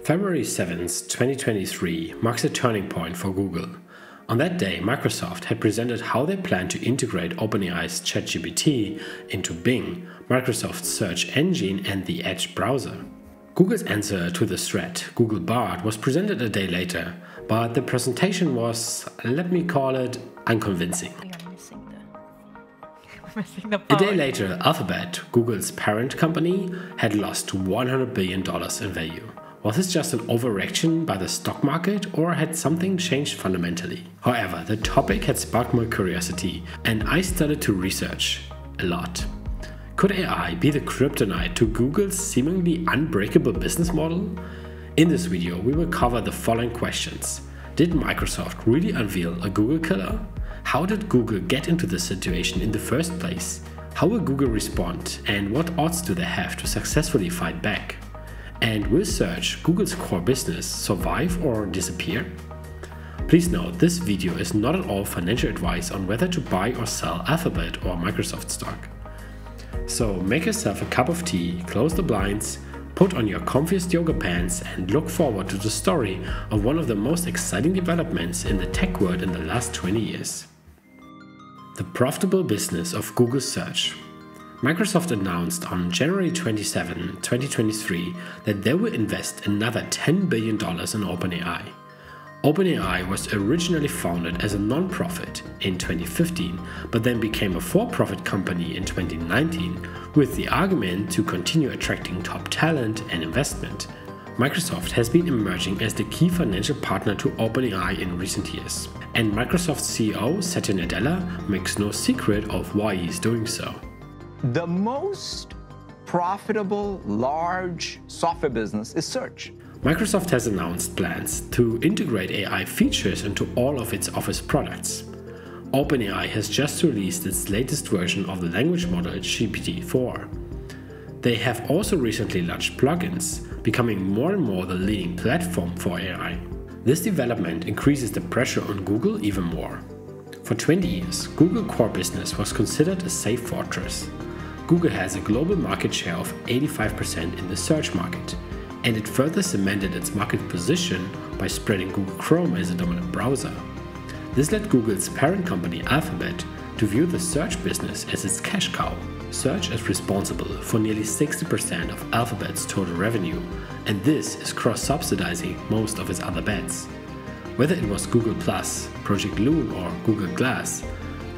February 7th, 2023 marks a turning point for Google. On that day, Microsoft had presented how they plan to integrate OpenAI's ChatGPT into Bing, Microsoft's search engine, and the Edge browser. Google's answer to this threat, Google Bard, was presented a day later, but the presentation was, let me call it, unconvincing. A day later, Alphabet, Google's parent company, had lost $100 billion in value. Was this just an overreaction by the stock market, or had something changed fundamentally? However, the topic had sparked my curiosity, and I started to research a lot. Could AI be the kryptonite to Google's seemingly unbreakable business model? In this video, we will cover the following questions. Did Microsoft really unveil a Google killer? How did Google get into this situation in the first place? How will Google respond, and what odds do they have to successfully fight back? And will search, Google's core business, survive or disappear? Please note, this video is not at all financial advice on whether to buy or sell Alphabet or Microsoft stock. So make yourself a cup of tea, close the blinds, put on your comfiest yoga pants, and look forward to the story of one of the most exciting developments in the tech world in the last 20 years. The profitable business of Google Search. Microsoft announced on January 27, 2023 that they will invest another $10 billion in OpenAI. OpenAI was originally founded as a non-profit in 2015, but then became a for-profit company in 2019 with the argument to continue attracting top talent and investment. Microsoft has been emerging as the key financial partner to OpenAI in recent years, and Microsoft CEO Satya Nadella makes no secret of why he's doing so. The most profitable large software business is search. Microsoft has announced plans to integrate AI features into all of its Office products. OpenAI has just released its latest version of the language model GPT-4. They have also recently launched plugins, becoming more and more the leading platform for AI. This development increases the pressure on Google even more. For 20 years, Google core business was considered a safe fortress. Google has a global market share of 85% in the search market, and it further cemented its market position by spreading Google Chrome as a dominant browser. This led Google's parent company Alphabet to view the search business as its cash cow. Search is responsible for nearly 60% of Alphabet's total revenue, and this is cross-subsidizing most of its other bets. Whether it was Google+, Project Loon, or Google Glass,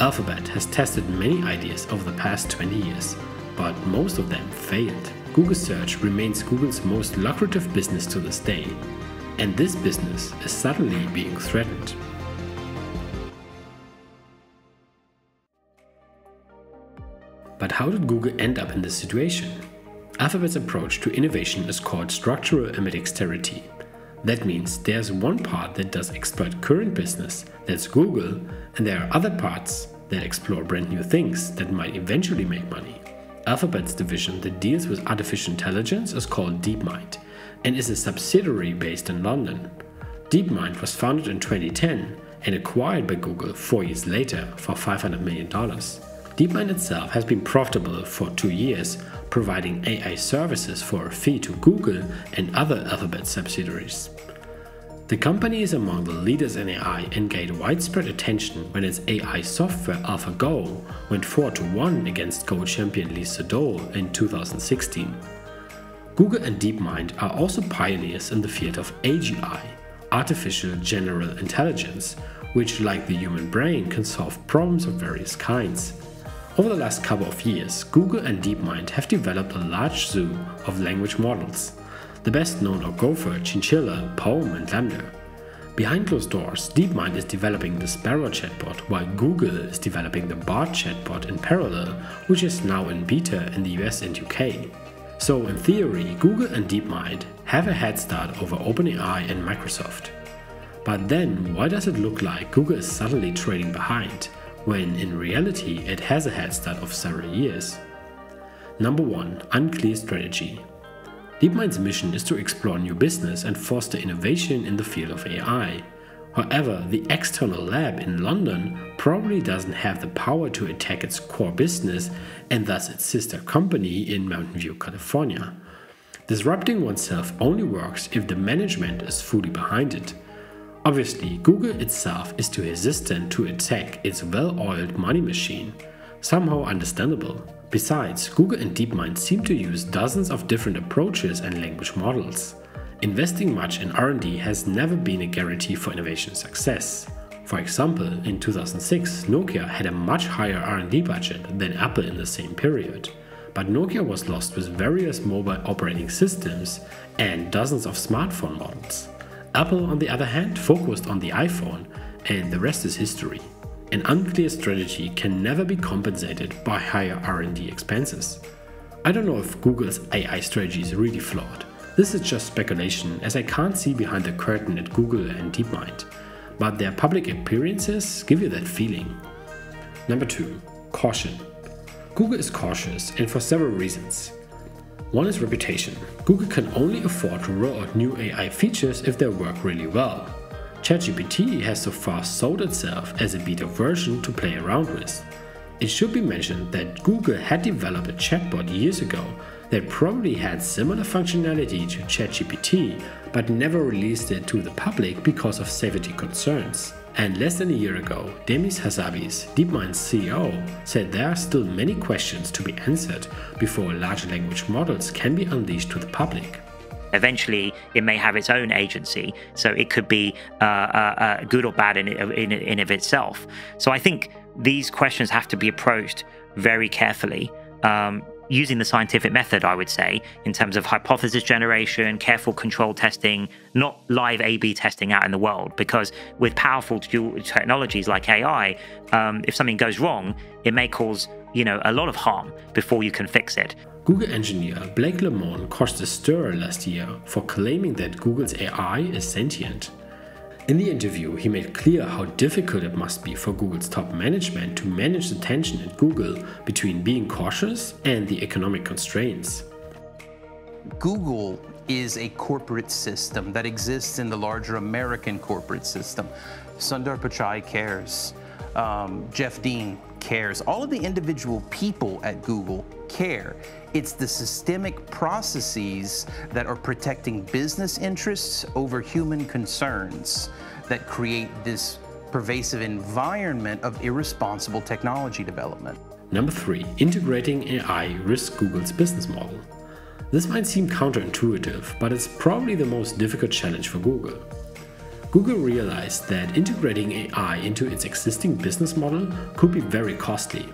Alphabet has tested many ideas over the past 20 years, but most of them failed. Google Search remains Google's most lucrative business to this day, and this business is suddenly being threatened. But how did Google end up in this situation? Alphabet's approach to innovation is called structural ambidexterity. That means there's one part that does exploit current business, that's Google, and there are other parts that explore brand new things that might eventually make money. Alphabet's division that deals with artificial intelligence is called DeepMind and is a subsidiary based in London. DeepMind was founded in 2010 and acquired by Google 4 years later for $500 million. DeepMind itself has been profitable for 2 years, providing AI services for a fee to Google and other Alphabet subsidiaries. The company is among the leaders in AI and gained widespread attention when its AI software AlphaGo went 4-1 against Go champion Lee Sedol in 2016. Google and DeepMind are also pioneers in the field of AGI, Artificial General Intelligence, which, like the human brain, can solve problems of various kinds. Over the last couple of years, Google and DeepMind have developed a large zoo of language models. The best known are Gopher, Chinchilla, Poem, and Lambda. Behind closed doors, DeepMind is developing the Sparrow chatbot, while Google is developing the Bard chatbot in parallel, which is now in beta in the US and UK. So in theory, Google and DeepMind have a head start over OpenAI and Microsoft. But then, why does it look like Google is suddenly trailing behind, when in reality it has a head start of several years? Number 1. Unclear strategy. DeepMind's mission is to explore new business and foster innovation in the field of AI. However, the external lab in London probably doesn't have the power to attack its core business and thus its sister company in Mountain View, California. Disrupting oneself only works if the management is fully behind it. Obviously, Google itself is too hesitant to attack its well-oiled money machine. Somehow understandable. Besides, Google and DeepMind seem to use dozens of different approaches and language models. Investing much in R&D has never been a guarantee for innovation success. For example, in 2006, Nokia had a much higher R&D budget than Apple in the same period. But Nokia was lost with various mobile operating systems and dozens of smartphone models. Apple, on the other hand, focused on the iPhone, and the rest is history. An unclear strategy can never be compensated by higher R&D expenses. I don't know if Google's AI strategy is really flawed. This is just speculation, as I can't see behind the curtain at Google and DeepMind, but their public appearances give you that feeling. Number 2. Caution. Google is cautious, and for several reasons. One is reputation. Google can only afford to roll out new AI features if they work really well. ChatGPT has so far sold itself as a beta version to play around with. It should be mentioned that Google had developed a chatbot years ago that probably had similar functionality to ChatGPT, but never released it to the public because of safety concerns. And less than a year ago, Demis Hassabis, DeepMind's CEO, said there are still many questions to be answered before large language models can be unleashed to the public. Eventually, it may have its own agency, so it could be good or bad in of itself. So I think these questions have to be approached very carefully, using the scientific method, I would say, in terms of hypothesis generation, careful control testing, not live A/B testing out in the world. Because with powerful technologies like AI, if something goes wrong, it may cause a lot of harm before you can fix it. Google engineer Blake Lemoine caused a stir last year for claiming that Google's AI is sentient. In the interview, he made clear how difficult it must be for Google's top management to manage the tension at Google between being cautious and the economic constraints. Google is a corporate system that exists in the larger American corporate system. Sundar Pichai cares. Jeff Dean cares. All of the individual people at Google care. It's the systemic processes that are protecting business interests over human concerns that create this pervasive environment of irresponsible technology development. Number 3. Integrating AI risks Google's business model. This might seem counterintuitive, but it's probably the most difficult challenge for Google. Google realized that integrating AI into its existing business model could be very costly.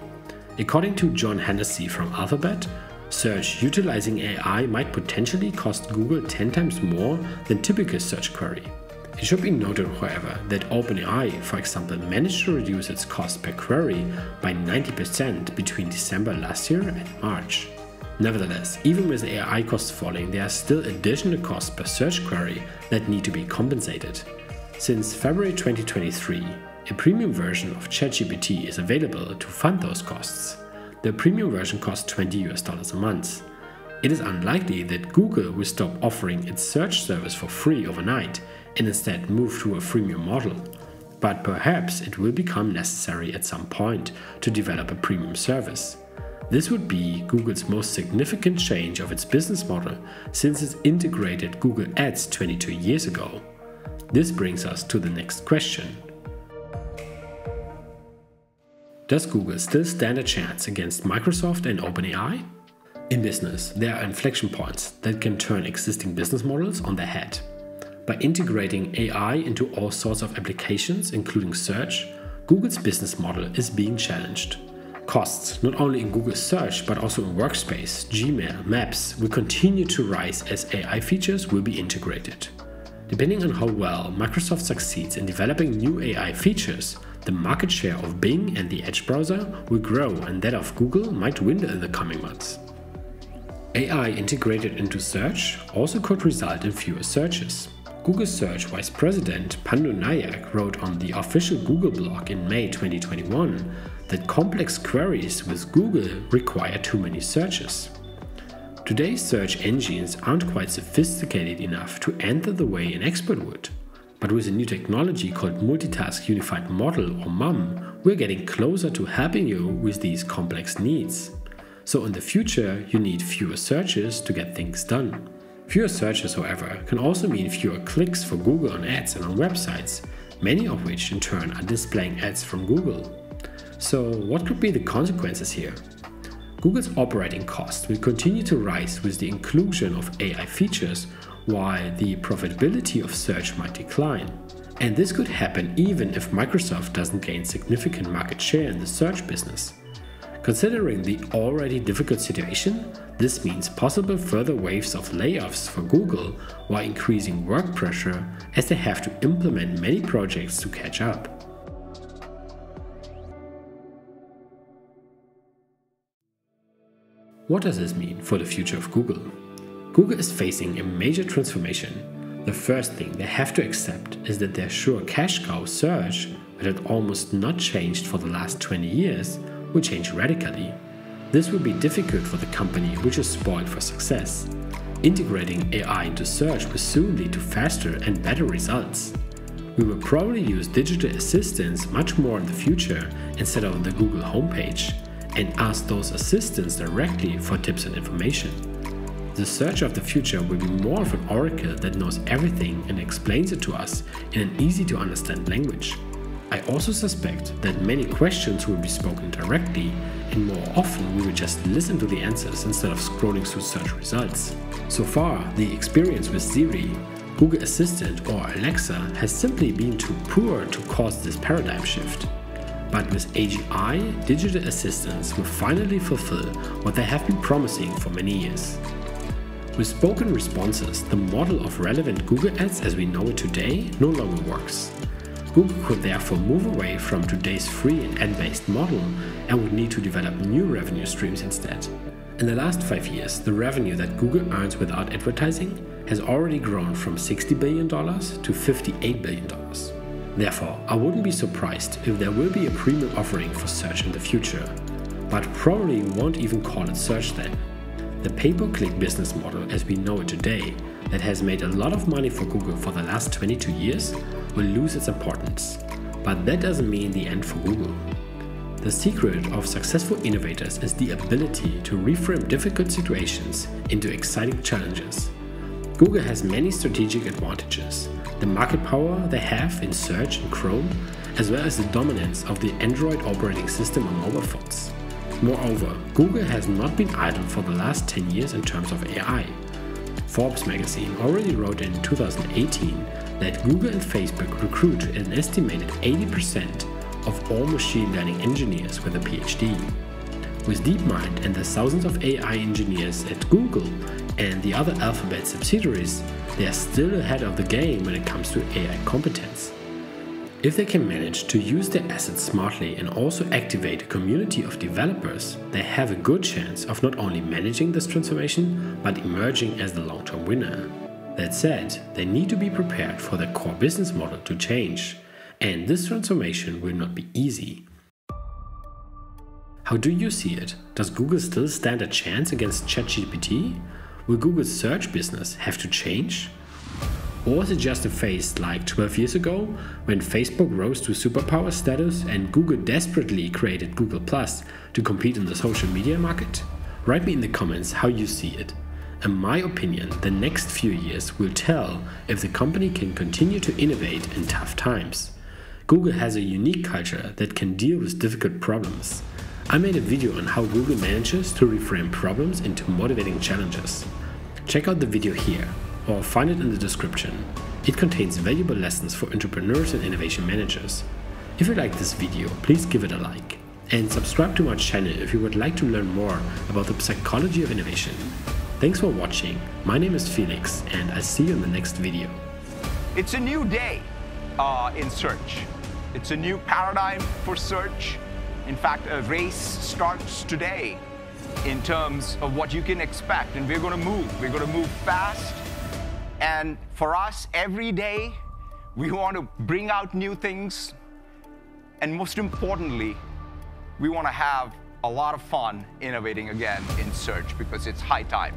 According to John Hennessy from Alphabet, search utilizing AI might potentially cost Google 10 times more than typical search query. It should be noted, however, that OpenAI, for example, managed to reduce its cost per query by 90% between December last year and March. Nevertheless, even with AI costs falling, there are still additional costs per search query that need to be compensated. Since February 2023, a premium version of ChatGPT is available to fund those costs. The premium version costs $20 a month. It is unlikely that Google will stop offering its search service for free overnight and instead move to a freemium model. But perhaps it will become necessary at some point to develop a premium service. This would be Google's most significant change of its business model since it integrated Google Ads 22 years ago. This brings us to the next question. Does Google still stand a chance against Microsoft and OpenAI? In business, there are inflection points that can turn existing business models on their head. By integrating AI into all sorts of applications, including search, Google's business model is being challenged. Costs, not only in Google Search but also in Workspace, Gmail, Maps, will continue to rise as AI features will be integrated. Depending on how well Microsoft succeeds in developing new AI features, the market share of Bing and the Edge browser will grow and that of Google might dwindle in the coming months. AI integrated into search also could result in fewer searches. Google Search Vice President Pandu Nayak wrote on the official Google blog in May 2021 that complex queries with Google require too many searches. Today's search engines aren't quite sophisticated enough to enter the way an expert would. But with a new technology called Multitask Unified Model, or MUM, we're getting closer to helping you with these complex needs. So in the future, you need fewer searches to get things done. Fewer searches, however, can also mean fewer clicks for Google on ads and on websites, many of which in turn are displaying ads from Google. So what could be the consequences here? Google's operating costs will continue to rise with the inclusion of AI features, while the profitability of search might decline. And this could happen even if Microsoft doesn't gain significant market share in the search business. Considering the already difficult situation, this means possible further waves of layoffs for Google while increasing work pressure as they have to implement many projects to catch up. What does this mean for the future of Google? Google is facing a major transformation. The first thing they have to accept is that their sure cash cow search, that had almost not changed for the last 20 years, will change radically. This will be difficult for the company which is spoiled for success. Integrating AI into search will soon lead to faster and better results. We will probably use digital assistants much more in the future instead of the Google homepage, and ask those assistants directly for tips and information. The search of the future will be more of an oracle that knows everything and explains it to us in an easy to understand language. I also suspect that many questions will be spoken directly, and more often we will just listen to the answers instead of scrolling through search results. So far, the experience with Siri, Google Assistant or Alexa has simply been too poor to cause this paradigm shift. But with AGI, digital assistants will finally fulfill what they have been promising for many years. With spoken responses, the model of relevant Google Ads as we know it today no longer works. Google could therefore move away from today's free and ad-based model and would need to develop new revenue streams instead. In the last 5 years, the revenue that Google earns without advertising has already grown from $60 billion to $58 billion. Therefore, I wouldn't be surprised if there will be a premium offering for search in the future, but probably won't even call it search then. The pay-per-click business model as we know it today, that has made a lot of money for Google for the last 22 years, will lose its importance. But that doesn't mean the end for Google. The secret of successful innovators is the ability to reframe difficult situations into exciting challenges. Google has many strategic advantages. The market power they have in search and Chrome, as well as the dominance of the Android operating system on mobile phones. Moreover, Google has not been idle for the last 10 years in terms of AI. Forbes magazine already wrote in 2018 that Google and Facebook recruit an estimated 80% of all machine learning engineers with a PhD. With DeepMind and the thousands of AI engineers at Google and the other Alphabet subsidiaries, they are still ahead of the game when it comes to AI competence. If they can manage to use their assets smartly and also activate a community of developers, they have a good chance of not only managing this transformation, but emerging as the long-term winner. That said, they need to be prepared for their core business model to change, and this transformation will not be easy. How do you see it? Does Google still stand a chance against ChatGPT? Will Google's search business have to change? Or is it just a phase like 12 years ago, when Facebook rose to superpower status and Google desperately created Google Plus to compete in the social media market? Write me in the comments how you see it. In my opinion, the next few years will tell if the company can continue to innovate in tough times. Google has a unique culture that can deal with difficult problems. I made a video on how Google manages to reframe problems into motivating challenges. Check out the video here, or find it in the description. It contains valuable lessons for entrepreneurs and innovation managers. If you like this video, please give it a like. And subscribe to my channel if you would like to learn more about the psychology of innovation. Thanks for watching. My name is Felix, and I'll see you in the next video. It's a new day in search. It's a new paradigm for search. In fact, a race starts today in terms of what you can expect, and we're going to move. We're going to move fast. And for us, every day, we want to bring out new things. And most importantly, we want to have a lot of fun innovating again in search, because it's high time.